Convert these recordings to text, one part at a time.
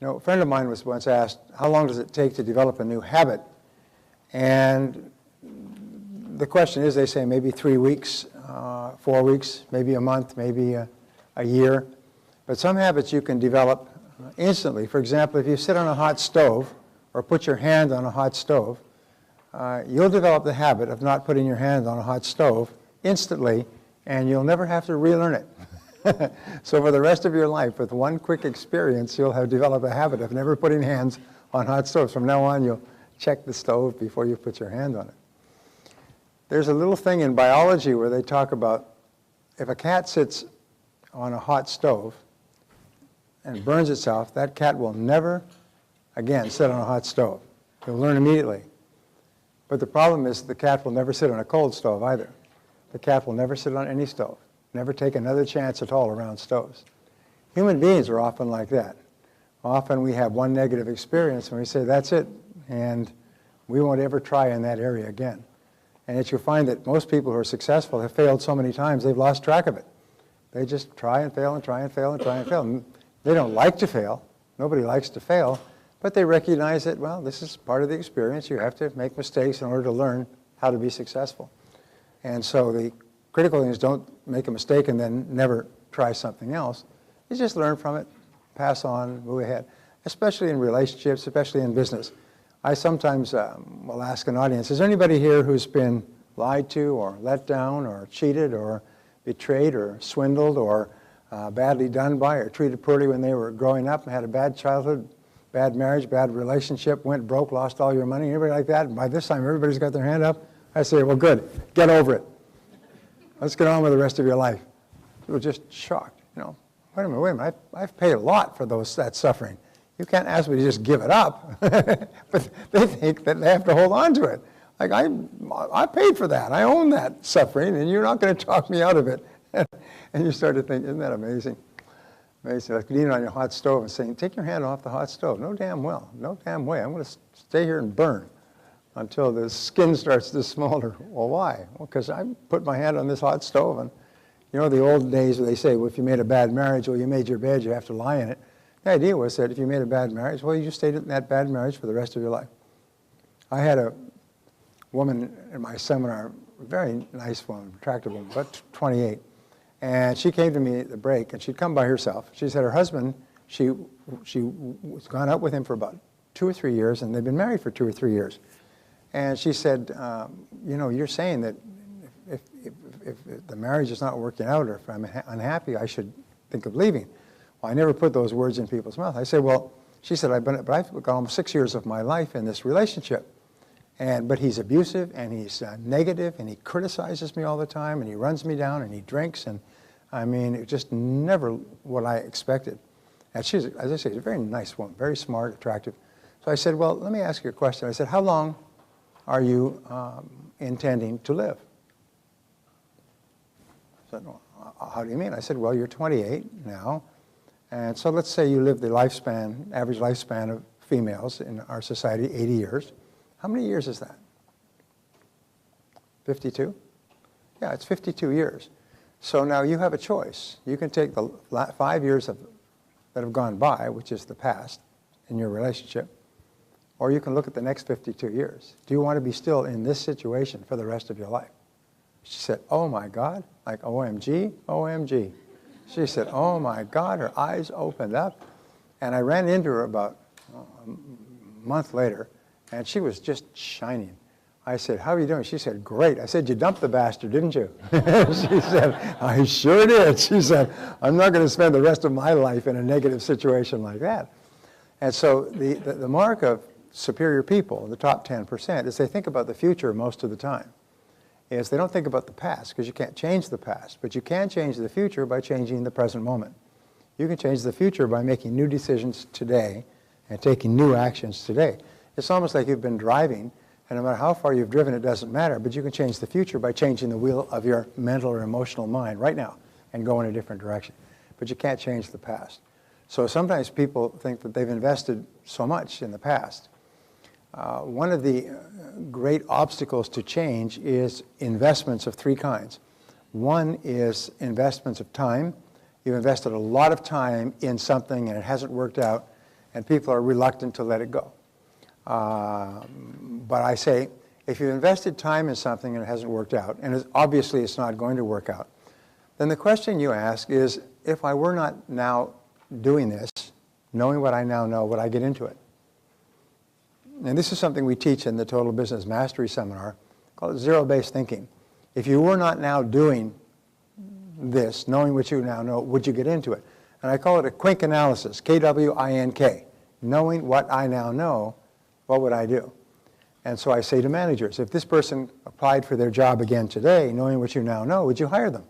A friend of mine was once asked, how long does it take to develop a new habit? And the question is, they say maybe 3 weeks, 4 weeks, maybe a month, maybe a year. But some habits you can develop instantly. For example, if you sit on a hot stove or put your hand on a hot stove, you'll develop the habit of not putting your hand on a hot stove instantly, and you'll never have to relearn it. So for the rest of your life, with one quick experience, you'll have developed a habit of never putting hands on hot stoves. From now on, you'll check the stove before you put your hand on it. There's a little thing in biology where they talk about if a cat sits on a hot stove and burns itself, that cat will never again sit on a hot stove. He'll learn immediately. But the problem is the cat will never sit on a cold stove either. The cat will never sit on any stove. Never take another chance at all around stoves. Human beings are often like that. Often we have one negative experience and we say, that's it, and we won't ever try in that area again. And yet you'll find that most people who are successful have failed so many times they've lost track of it. They just try and fail and try and fail and try and fail. They don't like to fail. Nobody likes to fail. But they recognize that, well, this is part of the experience. You have to make mistakes in order to learn how to be successful. And so the critical thing is don't make a mistake and then never try something else. You just learn from it, pass on, move ahead, especially in relationships, especially in business. I sometimes will ask an audience, is there anybody here who's been lied to or let down or cheated or betrayed or swindled or badly done by or treated poorly when they were growing up and had a bad childhood, bad marriage, bad relationship, went broke, lost all your money, anybody like that? And by this time, everybody's got their hand up. I say, well, good, get over it. Let's get on with the rest of your life. People are just shocked. Wait a minute, I've paid a lot for that suffering. You can't ask me to just give it up. But they think that they have to hold on to it. Like, I paid for that. I own that suffering, and you're not going to talk me out of it. And you start to think, isn't that amazing? Amazing. Like leaning on your hot stove and saying, take your hand off the hot stove. No damn well. No damn way. I'm going to stay here and burn until the skin starts to smolder. Well, why? Well, because I put my hand on this hot stove. And the old days where they say, well, if you made a bad marriage, well, you made your bed, you have to lie in it. The idea was that if you made a bad marriage, well, you just stayed in that bad marriage for the rest of your life. I had a woman in my seminar, a very nice woman, attractive woman, about 28. And she came to me at the break, and she'd come by herself. She said her husband, she was gone out with him for about 2 or 3 years, and they'd been married for 2 or 3 years. And she said, you're saying that if the marriage is not working out or if I'm unhappy, I should think of leaving. Well, I never put those words in people's mouth. I said, well, she said, I've got almost 6 years of my life in this relationship. But he's abusive, and he's negative, and he criticizes me all the time, and he runs me down, and he drinks, and I mean, it just never what I expected. And she's, as I say, she's a very nice woman, very smart, attractive. So I said, well, let me ask you a question. I said, how long are you intending to live? I said, well, how do you mean? I said, well, you're 28 now, and so let's say you live the lifespan, average lifespan of females in our society, 80 years. How many years is that? 52? Yeah, it's 52 years. So now you have a choice. You can take the 5 years that have gone by, which is the past in your relationship, or you can look at the next 52 years. Do you want to be still in this situation for the rest of your life? She said, oh my God, like OMG, OMG. She said, oh my God, her eyes opened up. And I ran into her about a month later, and she was just shining. I said, how are you doing? She said, great. I said, you dumped the bastard, didn't you? She said, I sure did. She said, I'm not going to spend the rest of my life in a negative situation like that. And so the mark of superior people, the top 10%, is they think about the future most of the time. Is they don't think about the past, because you can't change the past, but you can change the future by changing the present moment. You can change the future by making new decisions today and taking new actions today. It's almost like you've been driving, and no matter how far you've driven, it doesn't matter, but you can change the future by changing the wheel of your mental or emotional mind right now and go in a different direction. But you can't change the past. So sometimes people think that they've invested so much in the past. One of the great obstacles to change is investments of 3 kinds. One is investments of time. You've invested a lot of time in something and it hasn't worked out, and people are reluctant to let it go. But I say, if you've invested time in something and it hasn't worked out, and obviously it's not going to work out, then the question you ask is, if I were not now doing this, knowing what I now know, would I get into it? And this is something we teach in the Total Business Mastery Seminar, called zero-based thinking. If you were not now doing this, knowing what you now know, would you get into it? And I call it a Kwink analysis, K-W-I-N-K. Knowing what I now know, what would I do? And so I say to managers, if this person applied for their job again today, knowing what you now know, would you hire them?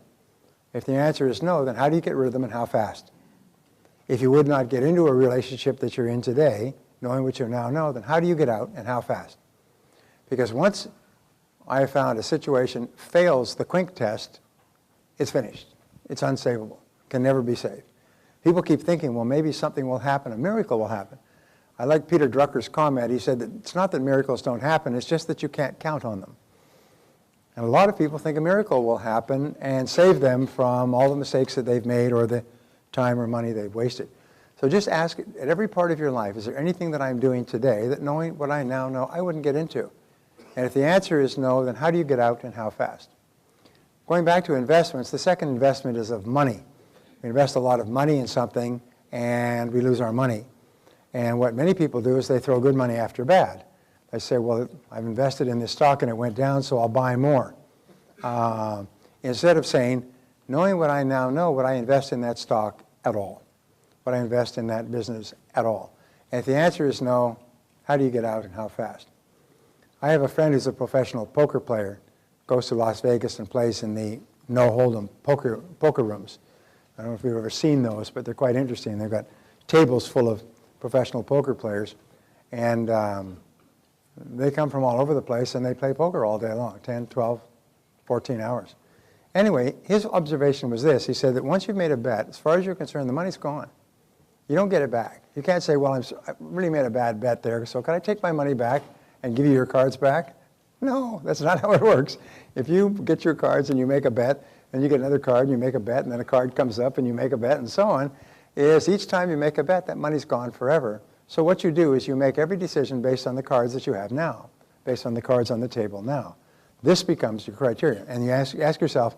If the answer is no, then how do you get rid of them and how fast? If you would not get into a relationship that you're in today, knowing what you now know, then how do you get out and how fast? Because once I have found a situation fails the Kwink test, it's finished. It's unsavable. Can never be saved. People keep thinking, well, maybe something will happen, a miracle will happen. I like Peter Drucker's comment. He said that it's not that miracles don't happen, it's just that you can't count on them. And a lot of people think a miracle will happen and save them from all the mistakes that they've made or the time or money they've wasted. So just ask at every part of your life, is there anything that I'm doing today that, knowing what I now know, I wouldn't get into? And if the answer is no, then how do you get out and how fast? Going back to investments, the second investment is of money. We invest a lot of money in something and we lose our money. And what many people do is they throw good money after bad. They say, well, I've invested in this stock and it went down, so I'll buy more. Instead of saying, knowing what I now know, would I invest in that stock at all? Would I invest in that business at all? And if the answer is no, how do you get out and how fast? I have a friend who's a professional poker player, goes to Las Vegas and plays in the no-hold'em poker rooms. I don't know if you've ever seen those, but they're quite interesting. They've got tables full of professional poker players, and they come from all over the place and they play poker all day long, 10, 12, 14 hours. Anyway, his observation was this. He said that once you've made a bet, as far as you're concerned, the money's gone. You don't get it back. You can't say, well, I really made a bad bet there, so can I take my money back and give you your cards back? No, that's not how it works. If you get your cards and you make a bet, then you get another card and you make a bet, and then a card comes up and you make a bet, and so on, is each time you make a bet, that money's gone forever. So what you do is you make every decision based on the cards that you have now, based on the cards on the table now. This becomes your criteria. And you ask yourself,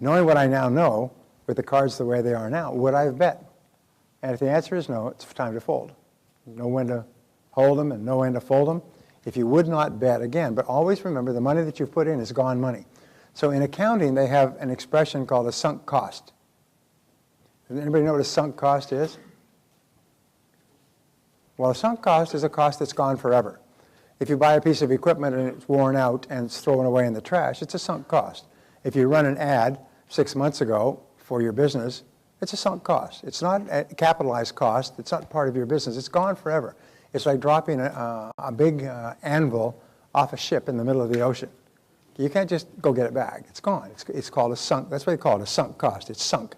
knowing what I now know, with the cards the way they are now, would I have bet? And if the answer is no, it's time to fold. Know when to hold them and know when to fold them. If you would not bet, again, but always remember the money that you've put in is gone money. So in accounting, they have an expression called a sunk cost. Does anybody know what a sunk cost is? Well, a sunk cost is a cost that's gone forever. If you buy a piece of equipment and it's worn out and it's thrown away in the trash, it's a sunk cost. If you run an ad 6 months ago for your business, it's a sunk cost. It's not a capitalized cost. It's not part of your business. It's gone forever. It's like dropping a big anvil off a ship in the middle of the ocean. You can't just go get it back. It's gone. It's called a sunk. That's what they call it, a sunk cost. It's sunk.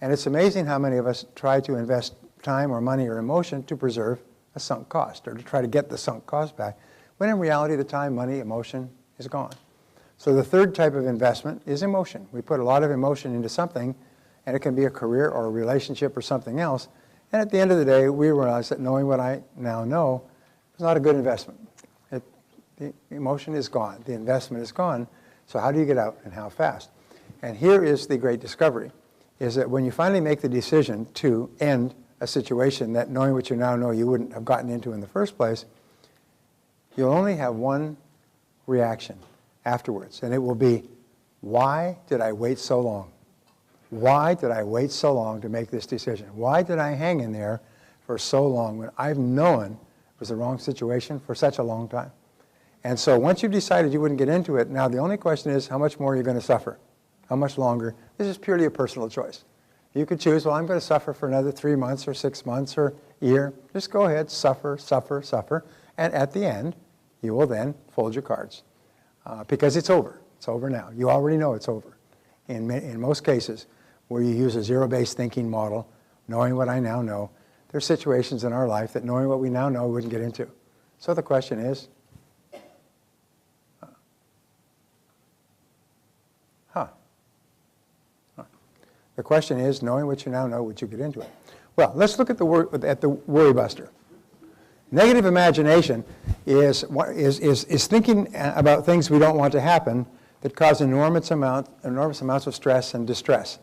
And it's amazing how many of us try to invest time or money or emotion to preserve a sunk cost or to try to get the sunk cost back, when in reality the time, money, emotion is gone. So the third type of investment is emotion. We put a lot of emotion into something, and it can be a career or a relationship or something else, and at the end of the day we realize that knowing what I now know is not a good investment. The emotion is gone, the investment is gone, so how do you get out and how fast? And here is the great discovery, is that when you finally make the decision to end a situation that, knowing what you now know, you wouldn't have gotten into in the first place, you'll only have one reaction afterwards, and it will be, why did I wait so long? Why did I wait so long to make this decision? Why did I hang in there for so long when I've known it was the wrong situation for such a long time? And so once you've decided you wouldn't get into it, now the only question is, how much more are you going to suffer? How much longer? This is purely a personal choice. You could choose, well, I'm going to suffer for another 3 months or 6 months or a year. Just go ahead, suffer, suffer, suffer. And at the end, you will then fold your cards because it's over. It's over now. You already know it's over. In most cases where you use a zero-based thinking model, knowing what I now know, there are situations in our life that knowing what we now know we wouldn't get into. So the question is, the question is, knowing what you now know, would you get into it? Well, let's look at the Worry Buster. Negative imagination is thinking about things we don't want to happen that cause enormous amounts of stress and distress.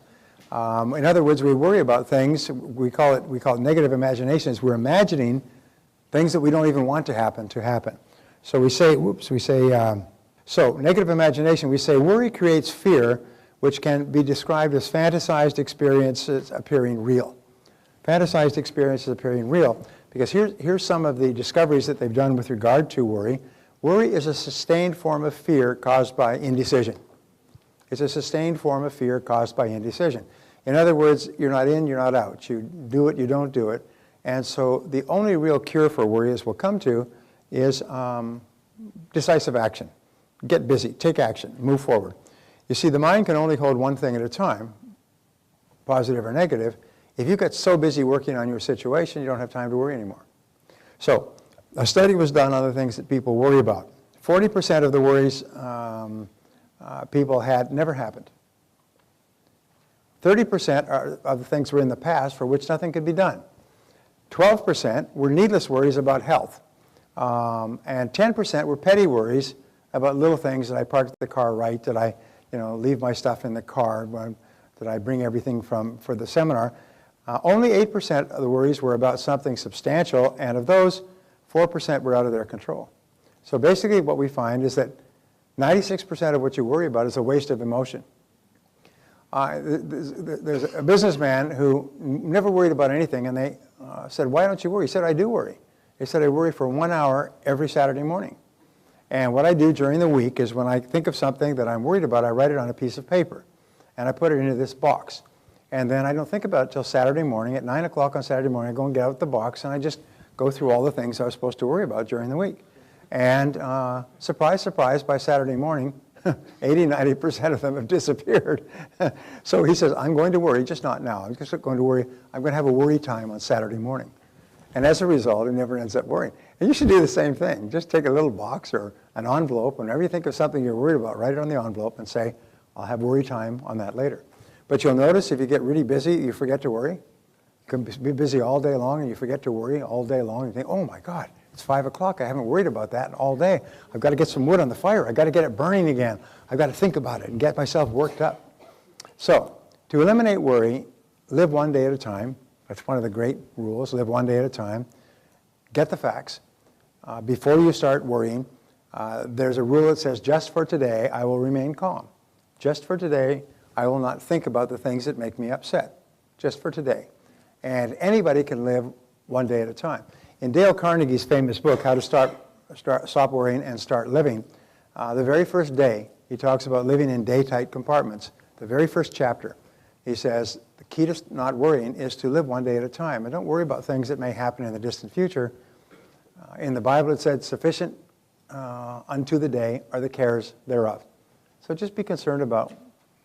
In other words, we worry about things. We call it negative imagination. We're imagining things that we don't even want to happen. So we say, so negative imagination, we say worry creates fear, which can be described as fantasized experiences appearing real. Fantasized experiences appearing real. Because here's some of the discoveries that they've done with regard to worry. Worry is a sustained form of fear caused by indecision. It's a sustained form of fear caused by indecision. In other words, you're not in, you're not out. You do it, you don't do it. And so the only real cure for worry, as we'll come to, is decisive action. Get busy, take action, move forward. You see, the mind can only hold one thing at a time, positive or negative. If you get so busy working on your situation, you don't have time to worry anymore. So a study was done on the things that people worry about. 40% of the worries people had never happened. 30% of the things were in the past for which nothing could be done. 12% were needless worries about health. And 10% were petty worries about little things. Did I park the car right? Did I leave my stuff in the car? Did I bring everything for the seminar? Only 8% of the worries were about something substantial, and of those, 4% were out of their control. So basically what we find is that 96% of what you worry about is a waste of emotion. There's a businessman who never worried about anything, and they said, why don't you worry? He said, I do worry. He said, I worry for 1 hour every Saturday morning. And what I do during the week is when I think of something that I'm worried about, I write it on a piece of paper, and I put it into this box. And then I don't think about it till Saturday morning. At 9 o'clock on Saturday morning, I go and get out the box, and I just go through all the things I was supposed to worry about during the week. And surprise, surprise, by Saturday morning, 80–90% of them have disappeared. So he says, I'm going to worry, just not now. I'm just going to worry. I'm going to have a worry time on Saturday morning. And as a result, he never ends up worrying. And you should do the same thing. Just take a little box or an envelope. Whenever you think of something you're worried about, write it on the envelope and say, I'll have worry time on that later. But you'll notice if you get really busy, you forget to worry. You can be busy all day long and you forget to worry all day long. You think, oh my God, it's 5 o'clock. I haven't worried about that all day. I've got to get some wood on the fire. I've got to get it burning again. I've got to think about it and get myself worked up. So to eliminate worry, live one day at a time. That's one of the great rules. Live one day at a time. Get the facts. Before you start worrying, there's a rule that says, just for today, I will remain calm. Just for today, I will not think about the things that make me upset. Just for today. And anybody can live one day at a time. In Dale Carnegie's famous book, How to Stop Worrying and Start Living, the very first day, he talks about living in day-tight compartments. The very first chapter, he says, the key to not worrying is to live one day at a time. And don't worry about things that may happen in the distant future. In the Bible it said, sufficient unto the day are the cares thereof. So just be concerned about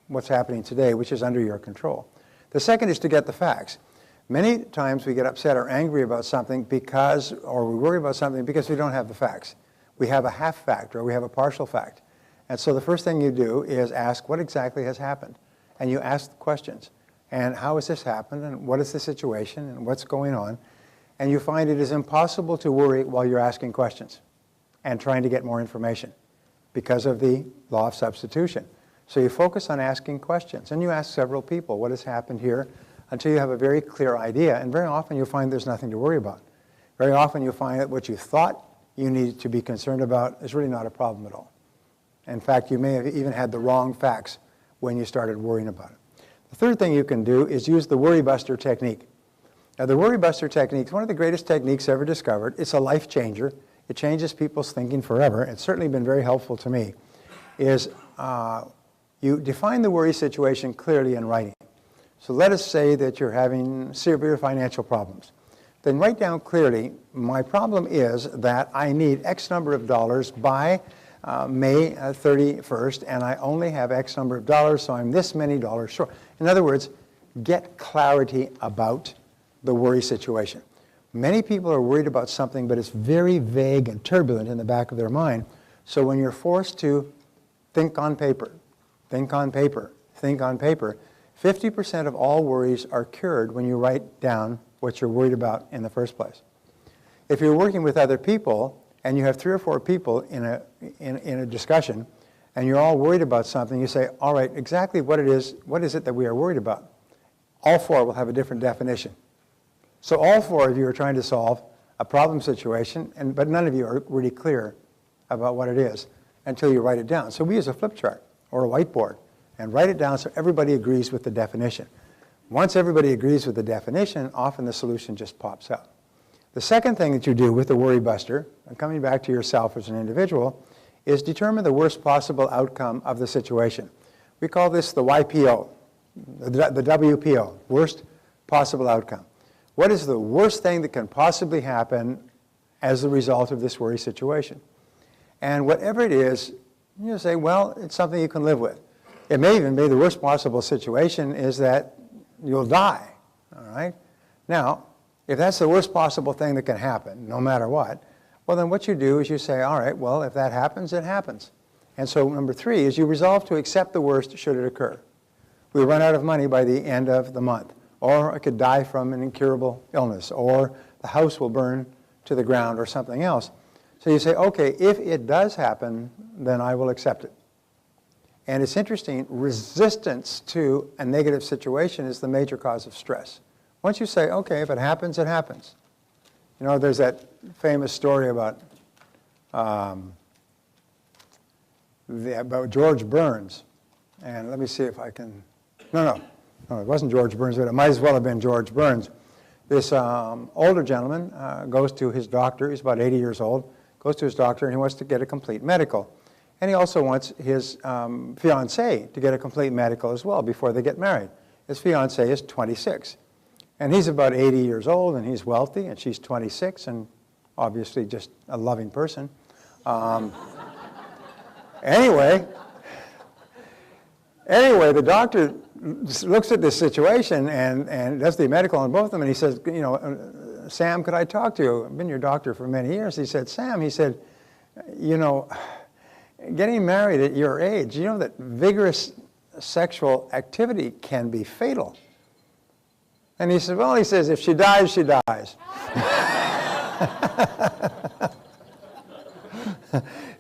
what's happening today, which is under your control. The second is to get the facts. Many times we get upset or angry about something or we worry about something because we don't have the facts. We have a half fact or we have a partial fact. And so the first thing you do is ask what exactly has happened. And you ask questions. And how has this happened? And what is the situation? And what's going on? And you find it is impossible to worry while you're asking questions and trying to get more information because of the law of substitution. So you focus on asking questions, and you ask several people what has happened here until you have a very clear idea, and very often you'll find there's nothing to worry about. Very often you'll find that what you thought you needed to be concerned about is really not a problem at all. In fact, you may have even had the wrong facts when you started worrying about it. The third thing you can do is use the Worry Buster technique. Now, the Worry Buster technique is one of the greatest techniques ever discovered. It's a life changer. It changes people's thinking forever. It's certainly been very helpful to me. You define the worry situation clearly in writing. So let us say that you're having severe financial problems. Then write down clearly, my problem is that I need X number of dollars by May 31st, and I only have X number of dollars, so I'm this many dollars short. In other words, get clarity about the worry situation. Many people are worried about something, but it's very vague and turbulent in the back of their mind. So when you're forced to think on paper, think on paper, think on paper, 50% of all worries are cured when you write down what you're worried about in the first place. If you're working with other people and you have 3 or 4 people in a discussion and you're all worried about something, you say, all right, exactly what is it that we are worried about? All 4 will have a different definition. So all 4 of you are trying to solve a problem situation, but none of you are really clear about what it is until you write it down. So we use a flip chart or a whiteboard and write it down so everybody agrees with the definition. Once everybody agrees with the definition, often the solution just pops out. The second thing that you do with the Worry Buster, and coming back to yourself as an individual, is determine the worst possible outcome of the situation. We call this the YPO, the WPO, worst possible outcome. What is the worst thing that can possibly happen as a result of this worry situation? And whatever it is, you say, well, it's something you can live with. It may even be the worst possible situation is that you'll die, all right? Now, if that's the worst possible thing that can happen, no matter what, well, then what you do is you say, all right, well, if that happens, it happens. And so number 3 is you resolve to accept the worst should it occur. We run out of money by the end of the month, or I could die from an incurable illness, or the house will burn to the ground or something else. So you say, okay, if it does happen, then I will accept it. And it's interesting, resistance to a negative situation is the major cause of stress. Once you say, okay, if it happens, it happens. You know, there's that famous story about George Burns. And let me see if I can, no, it wasn't George Burns, but it might as well have been George Burns. This older gentleman goes to his doctor, he's about 80 years old, goes to his doctor and he wants to get a complete medical. And he also wants his fiancée to get a complete medical as well before they get married. His fiancée is 26. And he's about 80 years old and he's wealthy and she's 26 and obviously just a loving person. Anyway, the doctor looks at this situation and does the medical on both of them and he says, you know, Sam, could I talk to you? I've been your doctor for many years. He said, Sam, he said, you know, getting married at your age, you know that vigorous sexual activity can be fatal. And he said, well, he says, if she dies, she dies.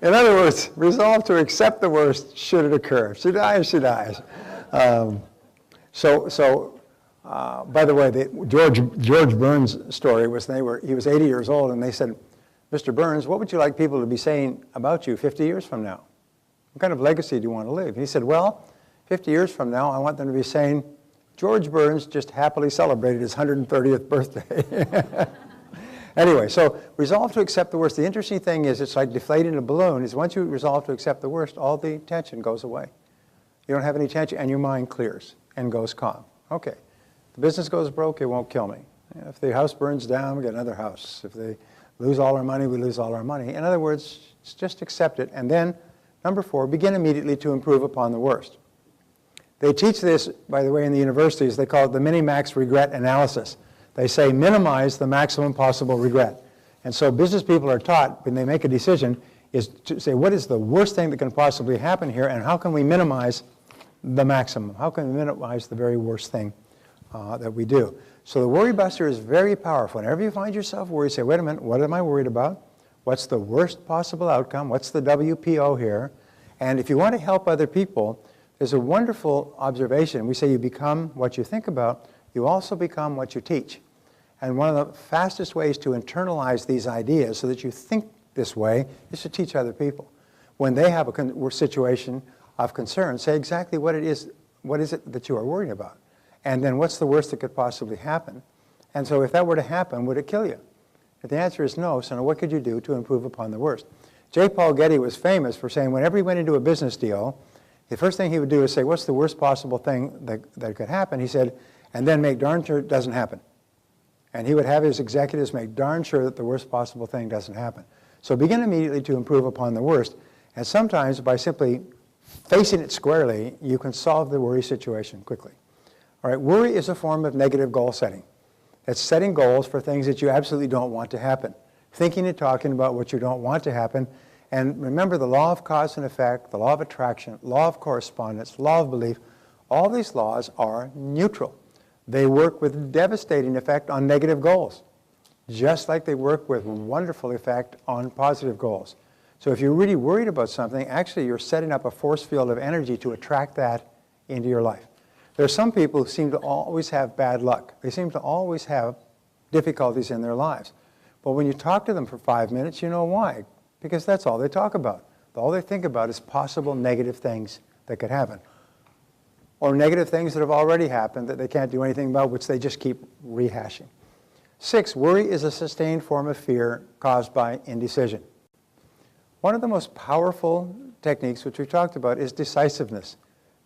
In other words, resolve to accept the worst should it occur. If she dies, she dies. By the way, the George Burns' story was he was 80 years old, and they said, Mr. Burns, what would you like people to be saying about you 50 years from now? What kind of legacy do you want to leave? He said, well, 50 years from now, I want them to be saying, George Burns just happily celebrated his 130th birthday. Anyway, so resolve to accept the worst. The interesting thing is it's like deflating a balloon, is once you resolve to accept the worst, all the tension goes away. You don't have any tension, and your mind clears and goes calm. Okay, the business goes broke, it won't kill me. If the house burns down, we get another house. If they lose all our money, we lose all our money. In other words, just accept it. And then, number 4, begin immediately to improve upon the worst. They teach this, by the way, in the universities. They call it the minimax regret analysis. They say minimize the maximum possible regret. And so business people are taught, when they make a decision, is to say, what is the worst thing that can possibly happen here, and how can we minimize the maximum? How can we minimize the very worst thing that we do? So the Worry Buster is very powerful. Whenever you find yourself worried, say, wait a minute, what am I worried about? What's the worst possible outcome? What's the WPO here? And if you want to help other people, there's a wonderful observation. We say you become what you think about. You also become what you teach. And one of the fastest ways to internalize these ideas so that you think this way is to teach other people. When they have a situation of concern, say exactly what it is that you are worried about. And then what's the worst that could possibly happen? And so if that were to happen, would it kill you? If the answer is no, so now what could you do to improve upon the worst? J. Paul Getty was famous for saying whenever he went into a business deal, the first thing he would do is say, what's the worst possible thing that could happen? He said, and then make darn sure it doesn't happen. And he would have his executives make darn sure that the worst possible thing doesn't happen. So begin immediately to improve upon the worst. And sometimes by simply facing it squarely, you can solve the worry situation quickly. All right, worry is a form of negative goal setting. It's setting goals for things that you absolutely don't want to happen. Thinking and talking about what you don't want to happen. And remember the law of cause and effect, the law of attraction, law of correspondence, law of belief, All these laws are neutral. They work with devastating effect on negative goals, just like they work with wonderful effect on positive goals. So if you're really worried about something, actually you're setting up a force field of energy to attract that into your life. There are some people who seem to always have bad luck. They seem to always have difficulties in their lives. But when you talk to them for 5 minutes, you know why. Because that's all they talk about. All they think about is possible negative things that could happen. Or negative things that have already happened that they can't do anything about, which they just keep rehashing. 6, worry is a sustained form of fear caused by indecision. One of the most powerful techniques, which we've talked about, is decisiveness.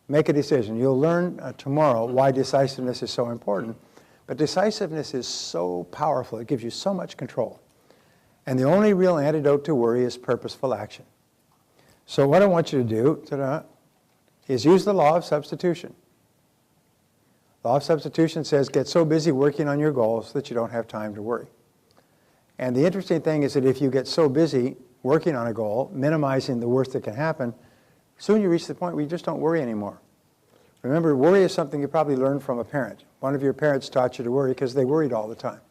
Make a decision. You'll learn tomorrow why decisiveness is so important. But decisiveness is so powerful. It gives you so much control. And the only real antidote to worry is purposeful action. So what I want you to do is use the law of substitution. Law of substitution says get so busy working on your goals that you don't have time to worry. And the interesting thing is that if you get so busy working on a goal, minimizing the worst that can happen, soon you reach the point where you just don't worry anymore. Remember, worry is something you probably learned from a parent. One of your parents taught you to worry because they worried all the time.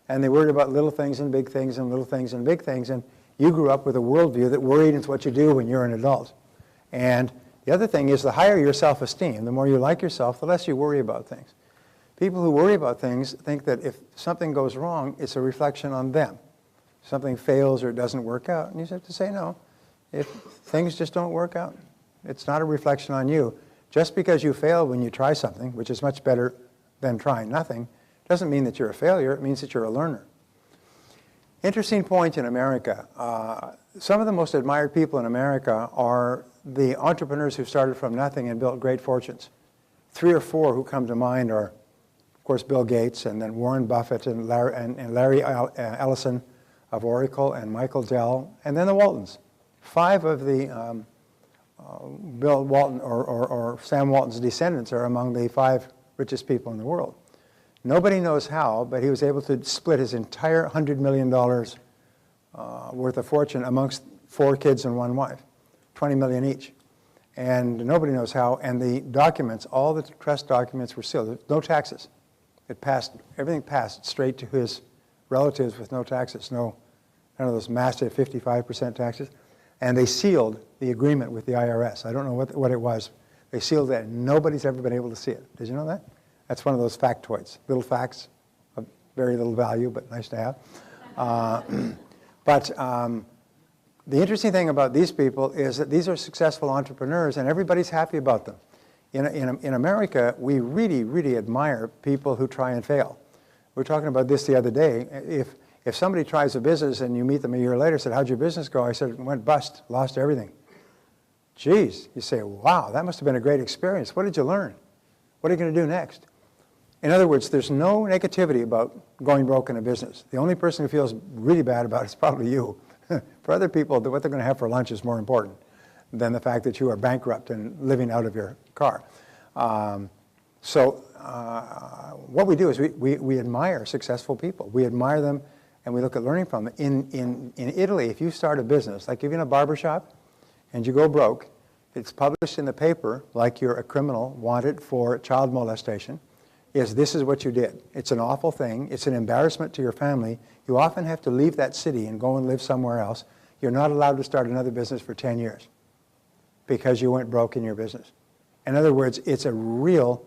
And they worried about little things and big things and little things and big things. And you grew up with a worldview that worried is what you do when you're an adult. And the other thing is the higher your self-esteem, the more you like yourself, the less you worry about things. People who worry about things think that if something goes wrong, it's a reflection on them. Something fails or doesn't work out. And you have to say, no, if things just don't work out, it's not a reflection on you. Just because you fail when you try something, which is much better than trying nothing, doesn't mean that you're a failure. It means that you're a learner. Interesting point in America. Some of the most admired people in America are the entrepreneurs who started from nothing and built great fortunes. 3 or 4 who come to mind are, of course, Bill Gates, and then Warren Buffett, and Larry Ellison of Oracle, and Michael Dell, and then the Waltons. 5 of the Bill Walton or Sam Walton's descendants are among the 5 richest people in the world. Nobody knows how, but he was able to split his entire $100 million worth of fortune amongst 4 kids and 1 wife, $20 million each. And nobody knows how, and the documents, all the trust documents were sealed. No taxes. It passed, everything passed straight to his relatives with no taxes, none of those massive 55% taxes. And they sealed the agreement with the IRS. I don't know what it was. They sealed it, and nobody's ever been able to see it. Did you know that? That's one of those factoids, little facts of very little value, but nice to have. The interesting thing about these people is that these are successful entrepreneurs, and everybody's happy about them. In America, we really, really admire people who try and fail. We were talking about this the other day. If somebody tries a business and you meet them a year later and said, how'd your business go? I said, it went bust, lost everything. Geez, you say, wow, that must have been a great experience. What did you learn? What are you going to do next? In other words, there's no negativity about going broke in a business. The only person who feels really bad about it is probably you. For other people, what they're going to have for lunch is more important than the fact that you are bankrupt and living out of your car. What we do is we admire successful people. We admire them, and we look at learning from them. In Italy, if you start a business, like if you're in a barber shop and you go broke, it's published in the paper like you're a criminal wanted for child molestation. This is what you did. It's an awful thing. It's an embarrassment to your family. You often have to leave that city and go and live somewhere else. You're not allowed to start another business for 10 years because you went broke in your business. In other words, it's a real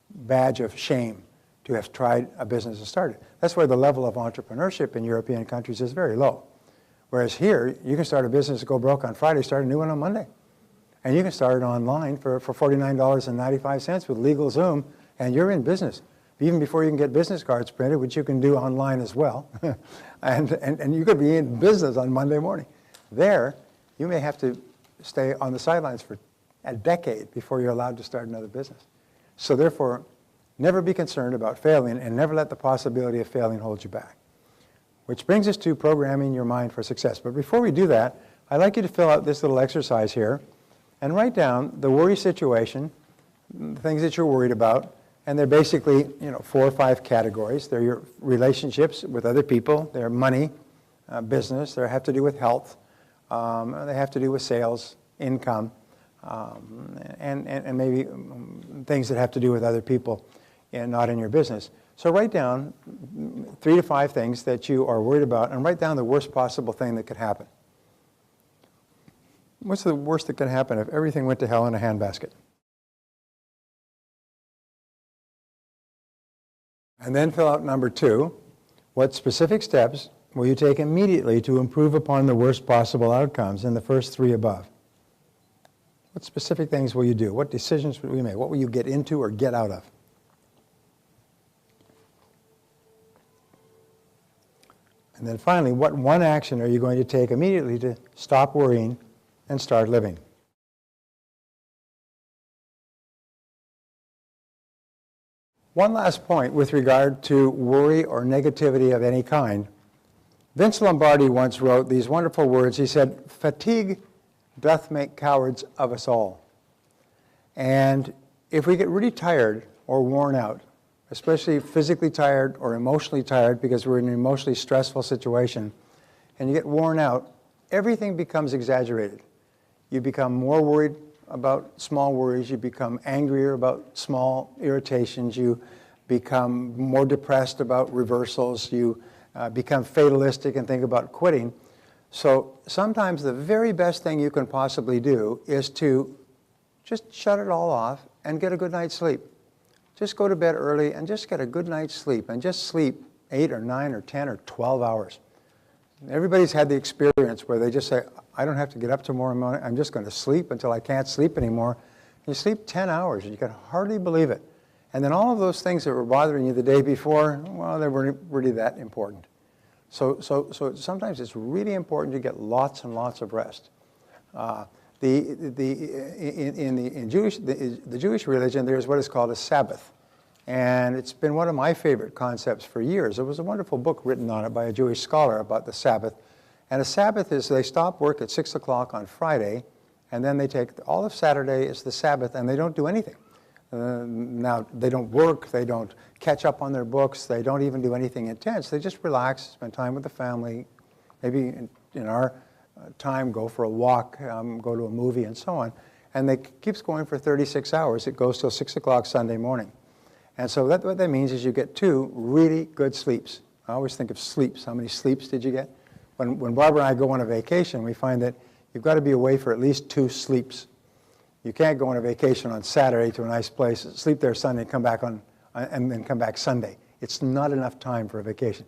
badge of shame to have tried a business and started. That's why the level of entrepreneurship in European countries is very low. Whereas here, you can start a business, go broke on Friday, start a new one on Monday. And you can start it online for $49.95 with LegalZoom, and you're in business. Even before you can get business cards printed, which you can do online as well. and you could be in business on Monday morning. There, you may have to stay on the sidelines for a decade before you're allowed to start another business. So therefore, never be concerned about failing, and never let the possibility of failing hold you back. Which brings us to programming your mind for success. But before we do that, I'd like you to fill out this little exercise here and write down the worry situation, the things that you're worried about, and they're basically 4 or 5 categories. They're your relationships with other people, they're money, business, they have to do with health, they have to do with sales, income, and maybe things that have to do with other people and not in your business. So write down 3 to 5 things that you are worried about, and write down the worst possible thing that could happen. What's the worst that could happen if everything went to hell in a handbasket? And then fill out number 2. What specific steps will you take immediately to improve upon the worst possible outcomes in the first 3 above? What specific things will you do? What decisions will you make? What will you get into or get out of? And then finally, what one action are you going to take immediately to stop worrying and start living? One last point with regard to worry or negativity of any kind. Vince Lombardi once wrote these wonderful words. He said, "Fatigue doth make cowards of us all." And if we get really tired or worn out, especially physically tired or emotionally tired because we're in an emotionally stressful situation, and you get worn out, everything becomes exaggerated. You become more worried about small worries. You become angrier about small irritations. You become more depressed about reversals. You become fatalistic and think about quitting. So sometimes the very best thing you can possibly do is to just shut it all off and get a good night's sleep. Just go to bed early and just get a good night's sleep, and just sleep 8 or 9 or 10 or 12 hours. Everybody's had the experience where they just say, I don't have to get up tomorrow morning, I'm just going to sleep until I can't sleep anymore. You sleep 10 hours, and you can hardly believe it. And then all of those things that were bothering you the day before, well, they weren't really that important. So sometimes it's really important to get lots and lots of rest. In the Jewish religion, there's what is called a Sabbath. And it's been one of my favorite concepts for years. There was a wonderful book written on it by a Jewish scholar about the Sabbath. And a Sabbath is they stop work at 6 o'clock on Friday, and then they take all of Saturday is the Sabbath, and they don't do anything. Now, they don't work, they don't catch up on their books, they don't even do anything intense. They just relax, spend time with the family, maybe in our time go for a walk, go to a movie, and so on. And it keeps going for 36 hours. It goes till 6 o'clock Sunday morning. And so what that means is you get 2 really good sleeps. I always think of sleeps. How many sleeps did you get? When Barbara and I go on a vacation, we find that you've got to be away for at least 2 sleeps. You can't go on a vacation on Saturday to a nice place, sleep there Sunday, come back and then come back Sunday. It's not enough time for a vacation.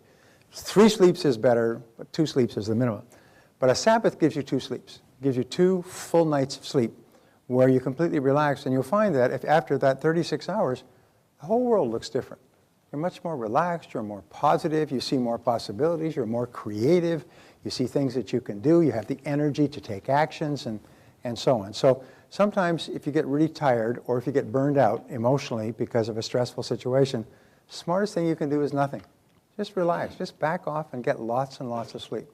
3 sleeps is better, but 2 sleeps is the minimum. But a Sabbath gives you 2 sleeps. It gives you 2 full nights of sleep where you completely relax, and you'll find that if after that 36 hours, the whole world looks different. You're much more relaxed, you're more positive, you see more possibilities, you're more creative, you see things that you can do, you have the energy to take actions, and so on. So sometimes if you get really tired or if you get burned out emotionally because of a stressful situation, the smartest thing you can do is nothing. Just relax, just back off and get lots and lots of sleep.